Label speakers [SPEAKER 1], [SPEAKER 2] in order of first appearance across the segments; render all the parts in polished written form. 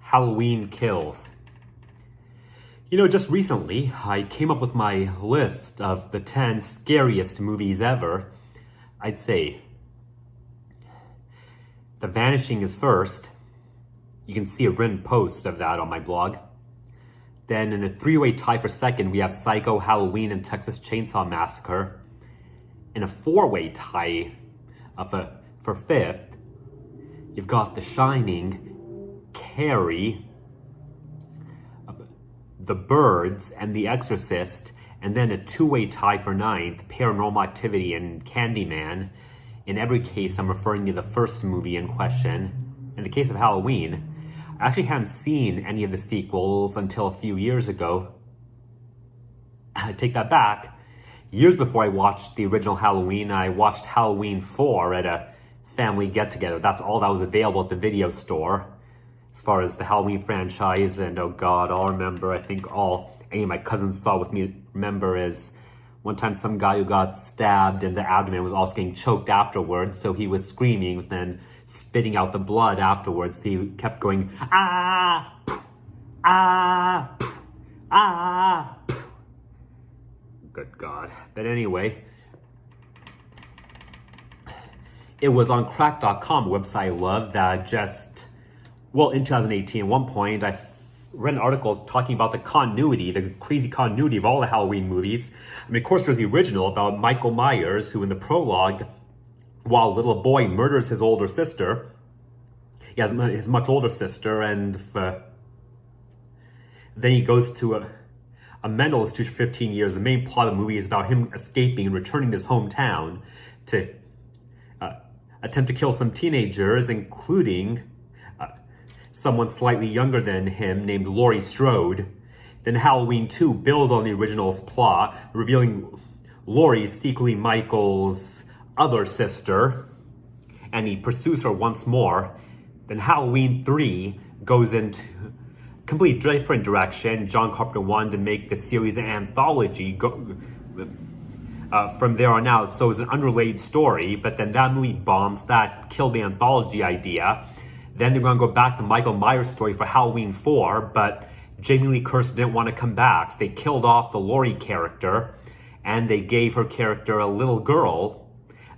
[SPEAKER 1] Halloween Kills. Just recently, I came up with my list of the 10 scariest movies ever. I'd say The Vanishing is first. You can see a written post of that on my blog. Then in a three-way tie for second, we have Psycho, Halloween, and Texas Chainsaw Massacre. In a four-way tie for fifth, you've got The Shining, Carrie, The Birds, and The Exorcist, and then a two-way tie for ninth, Paranormal Activity and Candyman. In every case, I'm referring to the first movie in question. In the case of Halloween, I actually hadn't seen any of the sequels until a few years ago. I take that back. Years before I watched the original Halloween, I watched Halloween 4 at a family get-together. That's all that was available at the video store. As far as the Halloween franchise, and oh god, I'll remember, I think all any of my cousins saw with me remember is one time some guy who got stabbed in the abdomen was also getting choked afterwards, so he was screaming, then spitting out the blood afterwards, so he kept going, ah, ah, ah. Good god. But anyway, it was on crack.com, a website I love, that in 2018, at one point, I read an article talking about the crazy continuity of all the Halloween movies. I mean, of course, there's the original about Michael Myers, who in the prologue, while a little boy murders his older sister, he has his much older sister, and then he goes to a mental institution for 15 years. The main plot of the movie is about him escaping and returning to his hometown to attempt to kill some teenagers, including someone slightly younger than him named Laurie Strode. Then Halloween 2 builds on the original's plot, revealing Laurie secretly Michael's other sister, and he pursues her once more. Then Halloween 3 goes into a completely different direction. John Carpenter wanted to make the series an anthology from there on out, so it's an unrelated story, but then that movie bombs. That killed the anthology idea. Then they're going to go back to the Michael Myers story for Halloween 4, but Jamie Lee Curtis didn't want to come back, so they killed off the Laurie character, and they gave her character a little girl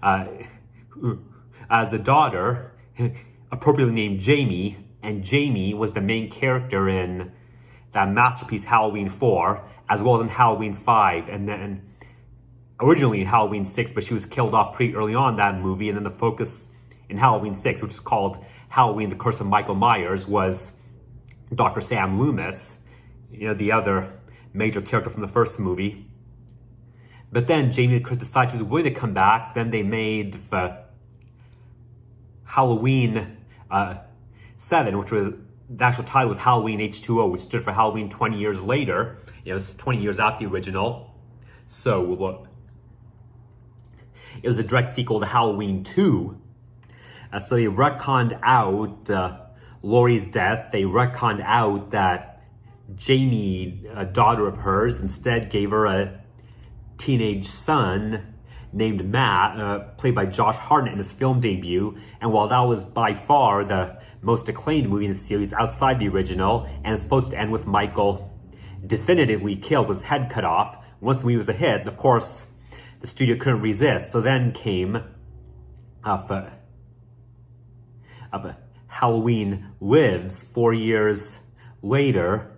[SPEAKER 1] as a daughter, appropriately named Jamie, and Jamie was the main character in that masterpiece Halloween 4, as well as in Halloween 5, and then originally in Halloween 6, but she was killed off pretty early on in that movie, and then the focus in Halloween 6, which is called Halloween, The Curse of Michael Myers, was Dr. Sam Loomis, the other major character from the first movie. But then Jamie Lee Curtis decided she was willing to come back, so then they made Halloween 7, which was, the actual title was Halloween H2O, which stood for Halloween 20 years later. It was 20 years after the original. So, look, it was a direct sequel to Halloween 2. So they retconned out Laurie's death. They retconned out that Jamie, a daughter of hers, instead gave her a teenage son named Matt, played by Josh Hartnett in his film debut. And while that was by far the most acclaimed movie in the series outside the original, and it's supposed to end with Michael definitively killed with his head cut off, once the movie was a hit, of course, the studio couldn't resist. So then came Halloween Lives 4 years later.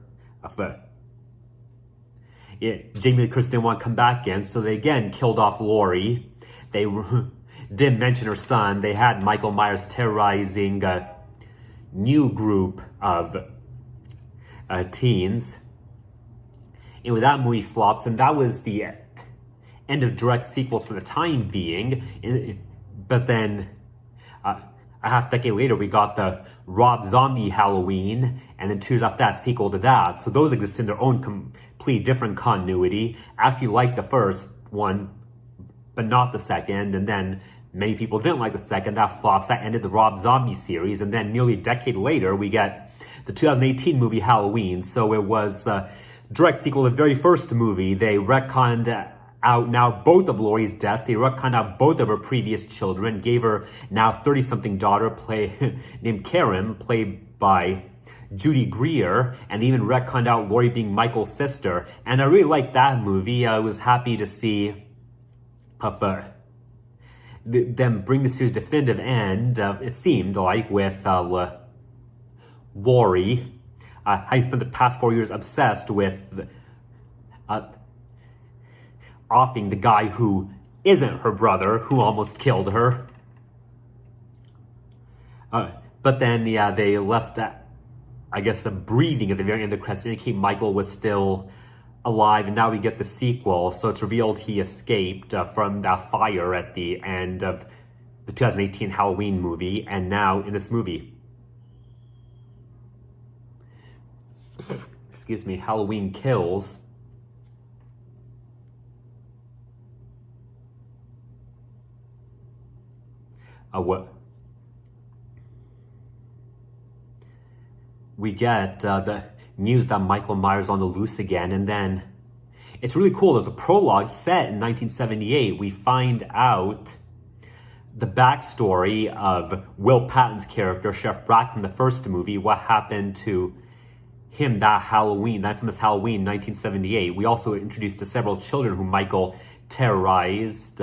[SPEAKER 1] Jamie Lee Curtis didn't want to come back in, so they again killed off Laurie. They didn't mention her son. They had Michael Myers terrorizing a new group of teens. And with that movie flops, and that was the end of direct sequels for the time being. But then a half decade later, we got the Rob Zombie Halloween, and then 2 years after that, sequel to that. So those exist in their own complete different continuity. I actually liked the first one, but not the second. And then many people didn't like the second. That flops. That ended the Rob Zombie series. And then nearly a decade later, we get the 2018 movie Halloween. So it was a direct sequel to the very first movie. They retconned out now both of Laurie's deaths. They retconned out both of her previous children, gave her now 30-something daughter named Karen, played by Judy Greer, and even retconned out Laurie being Michael's sister. And I really liked that movie. I was happy to see them bring the series definitive end, it seemed like, with Laurie. I spent the past 4 years obsessed with offing the guy who isn't her brother, who almost killed her. But then, yeah, they left, I guess, the breathing at the very end of the credits to indicate Michael was still alive, and now we get the sequel. So it's revealed he escaped from that fire at the end of the 2018 Halloween movie, and now in this movie. Excuse me, Halloween Kills. What we get the news that Michael Myers on the loose again, and then it's really cool. There's a prologue set in 1978. We find out the backstory of Will Patton's character, Sheriff Brack, from the first movie, what happened to him that Halloween, that infamous Halloween, 1978. We also introduced to several children whom Michael terrorized.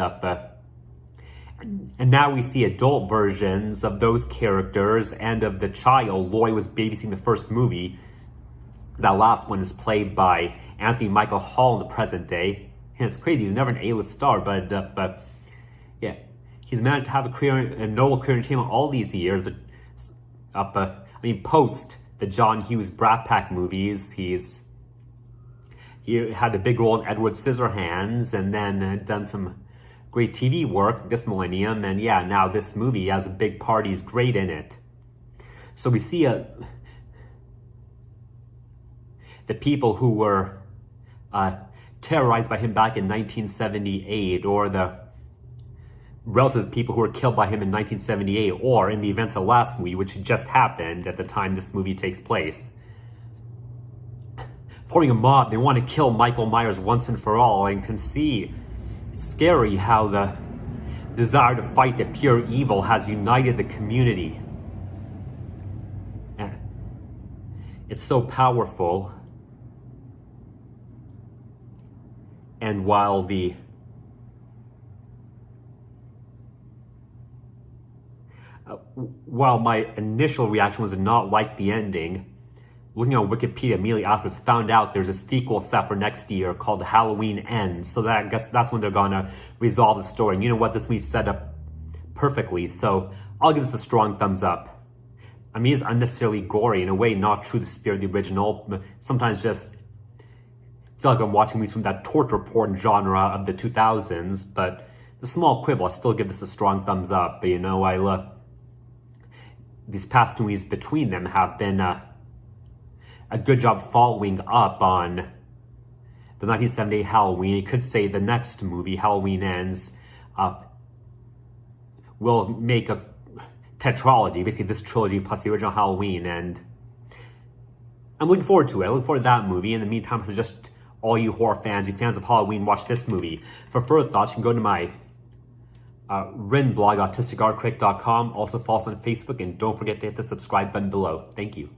[SPEAKER 1] And now we see adult versions of those characters and of the child Laurie was babysitting the first movie. That last one is played by Anthony Michael Hall in the present day. And it's crazy, he's never an A-list star, but yeah, he's managed to have a career, a noble career in entertainment all these years. But post the John Hughes Brat Pack movies, he had a big role in Edward Scissorhands, and then done some great TV work this millennium, and yeah, now this movie has a big part. He's great in it. So we see the people who were terrorized by him back in 1978, or the relative people who were killed by him in 1978, or in the events of the last movie, which just happened at the time this movie takes place. Forming a mob, they want to kill Michael Myers once and for all, and can see it's scary how the desire to fight the pure evil has united the community. It's so powerful. And while my initial reaction was to not like the ending, looking on Wikipedia immediately afterwards, found out there's a sequel set for next year called Halloween Ends. So that, I guess that's when they're gonna resolve the story. And you know what? This movie's set up perfectly. So I'll give this a strong thumbs up. I mean, it's unnecessarily gory, in a way not true to the spirit of the original. But sometimes just feel like I'm watching movies from that torture porn genre of the 2000s. But the small quibble, I still give this a strong thumbs up. But you know, these past movies between them have been a good job following up on the 1978 Halloween. You could say the next movie, Halloween Ends, will make a tetralogy, basically this trilogy plus the original Halloween, and I'm looking forward to it. I look forward to that movie. In the meantime, so just all you horror fans, you fans of Halloween, watch this movie. For further thoughts, you can go to my written blog, AutisticArtCritic.com. Also follow us on Facebook, and don't forget to hit the subscribe button below. Thank you.